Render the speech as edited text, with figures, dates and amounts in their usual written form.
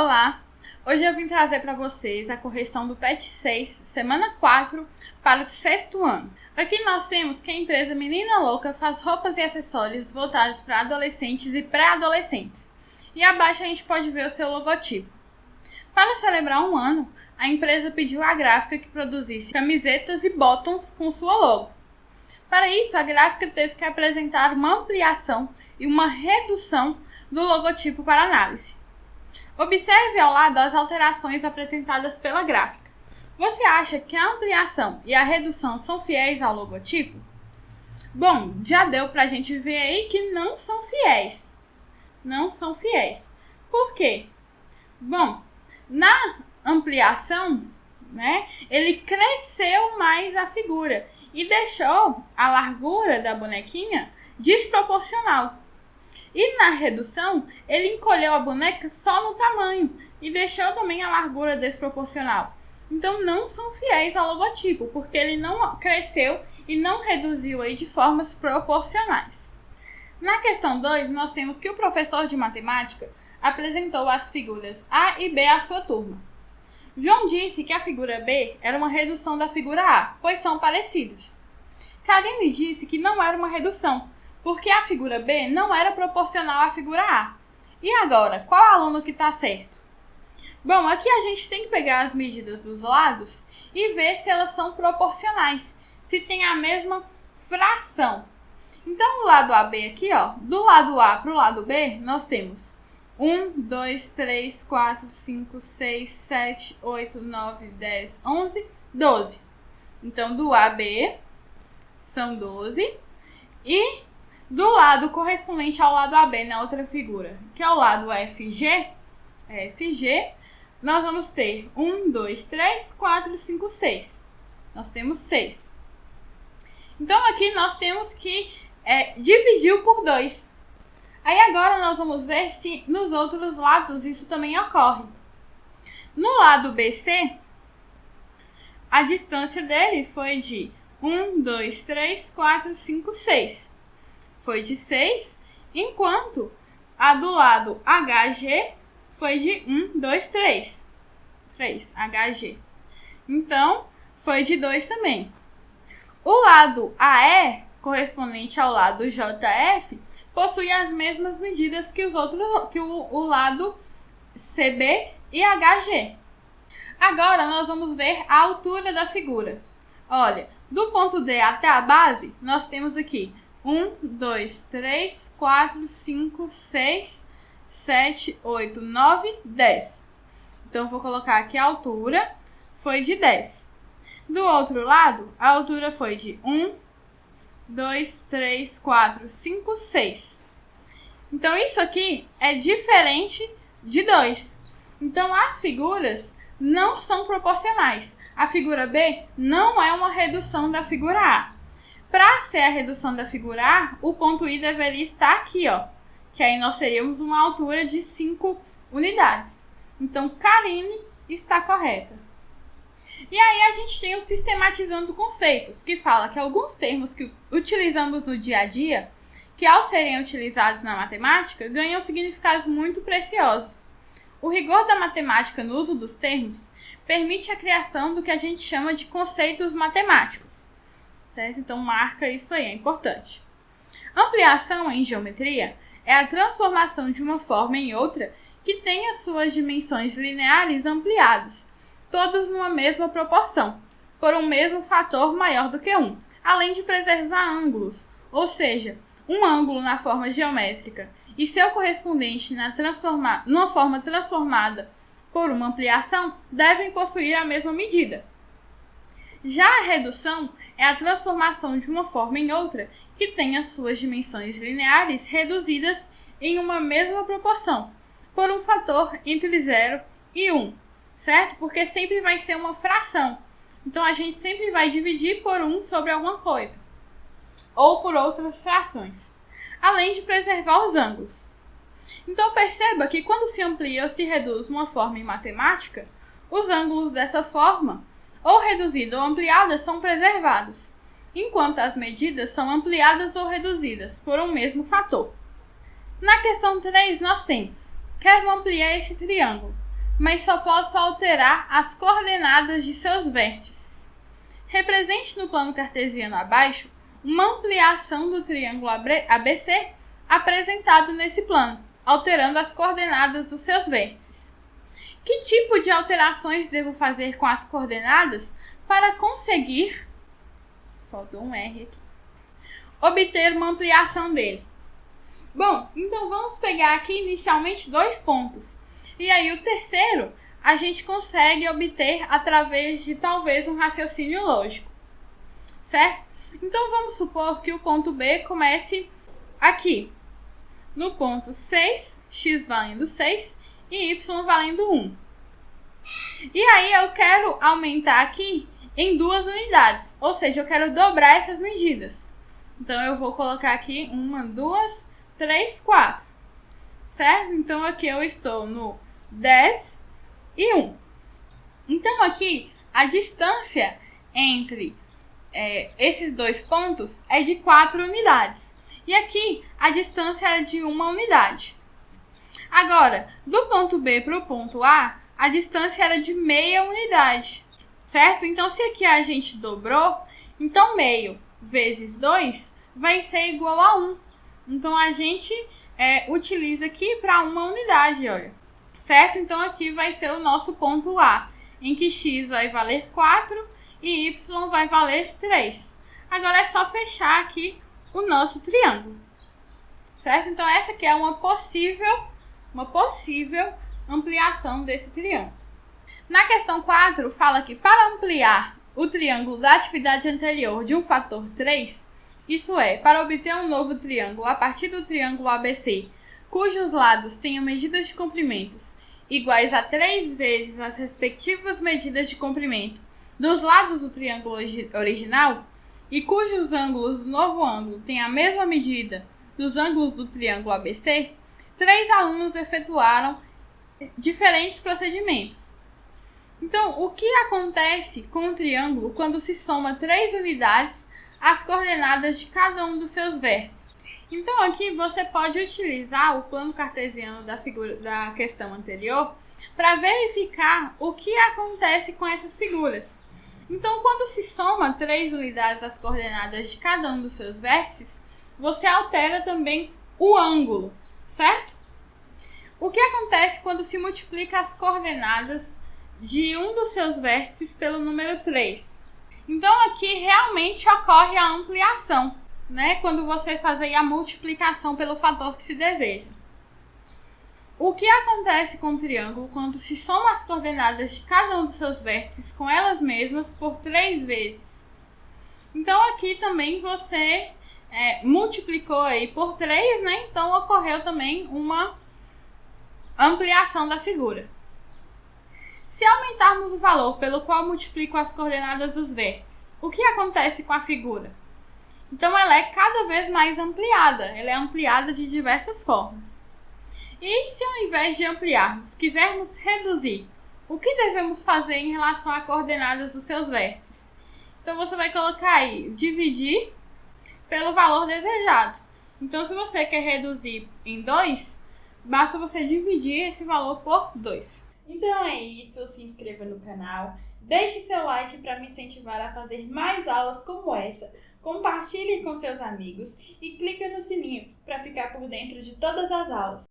Olá! Hoje eu vim trazer para vocês a correção do PET 6, semana 4, para o 6º ano. Aqui nós temos que a empresa Menina Louca faz roupas e acessórios voltados para adolescentes e pré-adolescentes. E abaixo a gente pode ver o seu logotipo. Para celebrar um ano, a empresa pediu à gráfica que produzisse camisetas e bottoms com sua logo. Para isso, a gráfica teve que apresentar uma ampliação e uma redução do logotipo para análise. Observe ao lado as alterações apresentadas pela gráfica. Você acha que a ampliação e a redução são fiéis ao logotipo? Bom, já deu para a gente ver aí que não são fiéis. Não são fiéis. Por quê? Bom, na ampliação, ele cresceu mais a figura e deixou a largura da bonequinha desproporcional. E na redução, ele encolheu a boneca só no tamanho e deixou também a largura desproporcional. Então não são fiéis ao logotipo, porque ele não cresceu e não reduziu aí de formas proporcionais. Na questão 2, nós temos que o professor de matemática apresentou as figuras A e B à sua turma. João disse que a figura B era uma redução da figura A, pois são parecidas. Karine disse que não era uma redução, porque a figura B não era proporcional à figura A. E agora, qual aluno que está certo? Bom, aqui a gente tem que pegar as medidas dos lados e ver se elas são proporcionais, se tem a mesma fração. Então, o lado AB aqui, do lado A para o lado B, nós temos 1, 2, 3, 4, 5, 6, 7, 8, 9, 10, 11, 12. Então, do AB são 12 e do lado correspondente ao lado AB na outra figura, que é o lado FG, nós vamos ter 1, 2, 3, 4, 5, 6. Nós temos 6. Então, aqui nós temos que dividir por 2. Aí agora nós vamos ver se nos outros lados isso também ocorre. No lado BC, a distância dele foi de 1, 2, 3, 4, 5, 6. Foi de 6, enquanto a do lado HG foi de 1, 2, 3. 3, HG. Então, foi de 2 também. O lado AE, correspondente ao lado JF, possui as mesmas medidas que o lado CB e HG. Agora, nós vamos ver a altura da figura. Olha, do ponto D até a base, nós temos aqui 1, 2, 3, 4, 5, 6, 7, 8, 9, 10. Então, vou colocar aqui a altura foi de 10. Do outro lado, a altura foi de 1, 2, 3, 4, 5, 6. Então, isso aqui é diferente de 2. Então, as figuras não são proporcionais. A figura B não é uma redução da figura A. Para ser a redução da figura A, o ponto I deveria estar aqui, que aí nós teríamos uma altura de 5 unidades. Então, Karine está correta. E aí a gente tem o sistematizando conceitos, que fala que alguns termos que utilizamos no dia a dia, que ao serem utilizados na matemática, ganham significados muito preciosos. O rigor da matemática no uso dos termos permite a criação do que a gente chama de conceitos matemáticos. Certo? Então, marca isso aí, é importante. Ampliação em geometria é a transformação de uma forma em outra que tenha suas dimensões lineares ampliadas, todas numa mesma proporção, por um mesmo fator maior do que 1, além de preservar ângulos, ou seja, um ângulo na forma geométrica e seu correspondente numa forma transformada por uma ampliação devem possuir a mesma medida. Já a redução é a transformação de uma forma em outra que tenha suas dimensões lineares reduzidas em uma mesma proporção, por um fator entre 0 e 1, certo? Porque sempre vai ser uma fração. Então, a gente sempre vai dividir por 1 sobre alguma coisa, ou por outras frações, além de preservar os ângulos. Então, perceba que quando se amplia ou se reduz uma forma em matemática, os ângulos dessa forma ou reduzida ou ampliada são preservados, enquanto as medidas são ampliadas ou reduzidas por um mesmo fator. Na questão 3, nós temos: quero ampliar esse triângulo. mas só posso alterar as coordenadas de seus vértices. Represente no plano cartesiano abaixo uma ampliação do triângulo ABC apresentado nesse plano, alterando as coordenadas dos seus vértices. Que tipo de alterações devo fazer com as coordenadas para conseguir, faltou um R aqui, obter uma ampliação dele? Bom, então vamos pegar aqui inicialmente 2 pontos. E aí o terceiro a gente consegue obter através de talvez um raciocínio lógico, certo? Então vamos supor que o ponto B comece aqui, no ponto 6, x valendo 6 e y valendo 1. E aí eu quero aumentar aqui em 2 unidades, ou seja, eu quero dobrar essas medidas. Então eu vou colocar aqui 1, 2, 3, 4, certo? Então aqui eu estou no 10 e 1. Então aqui a distância entre esses 2 pontos é de 4 unidades. E aqui a distância era de 1 unidade. Agora, do ponto B para o ponto A, a distância era de meia unidade, certo? Então se aqui a gente dobrou, então meio vezes 2 vai ser igual a 1. Então a gente utiliza aqui para 1 unidade, olha. Certo? Então aqui vai ser o nosso ponto A, em que x vai valer 4 e y vai valer 3. Agora é só fechar aqui o nosso triângulo. Certo? Então essa aqui é uma possível ampliação desse triângulo. Na questão 4, fala que para ampliar o triângulo da atividade anterior de um fator 3, isso é, para obter um novo triângulo a partir do triângulo ABC, cujos lados tenham medidas de comprimentos iguais a 3 vezes as respectivas medidas de comprimento dos lados do triângulo original e cujos ângulos do novo ângulo têm a mesma medida dos ângulos do triângulo ABC, 3 alunos efetuaram diferentes procedimentos. Então, o que acontece com o triângulo quando se soma 3 unidades às coordenadas de cada um dos seus vértices? Então aqui você pode utilizar o plano cartesiano da questão anterior para verificar o que acontece com essas figuras. Então quando se soma 3 unidades às coordenadas de cada um dos seus vértices, você altera também o ângulo, certo? O que acontece quando se multiplica as coordenadas de um dos seus vértices pelo número 3? Então aqui realmente ocorre a ampliação, né? Quando você faz aí a multiplicação pelo fator que se deseja. O que acontece com o triângulo quando se soma as coordenadas de cada um dos seus vértices com elas mesmas por 3 vezes? Então aqui também você multiplicou aí por 3, né? Então ocorreu também uma ampliação da figura. Se aumentarmos o valor pelo qual multiplico as coordenadas dos vértices, o que acontece com a figura? Então ela é cada vez mais ampliada, ela é ampliada de diversas formas. E se ao invés de ampliarmos, quisermos reduzir, o que devemos fazer em relação a coordenadas dos seus vértices? Então você vai colocar aí, dividir pelo valor desejado. Então se você quer reduzir em 2, basta você dividir esse valor por 2. Então é isso, se inscreva no canal, deixe seu like para me incentivar a fazer mais aulas como essa, compartilhe com seus amigos e clique no sininho para ficar por dentro de todas as aulas.